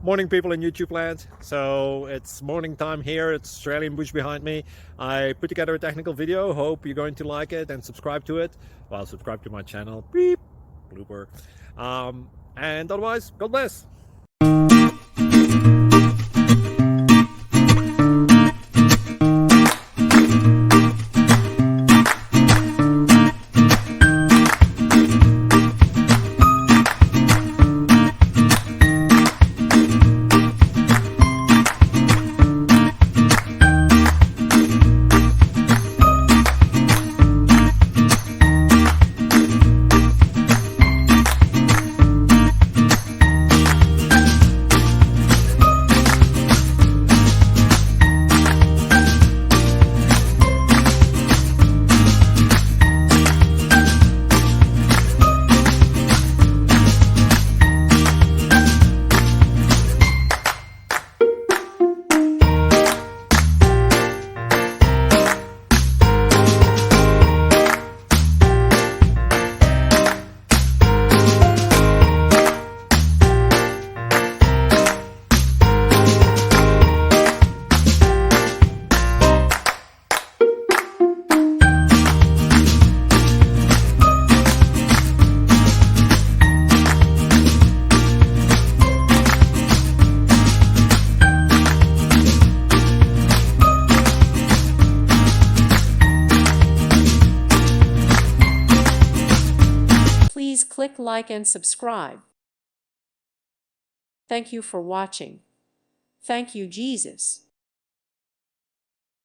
Morning, people in YouTube land. So it's morning time here. It's Australian bush behind me. I put together a technical video. Hope you're going to like it and subscribe to it. Well, subscribe to my channel. Beep, blooper. And otherwise, God bless. Please click like and subscribe. Thank you for watching. Thank you, Jesus.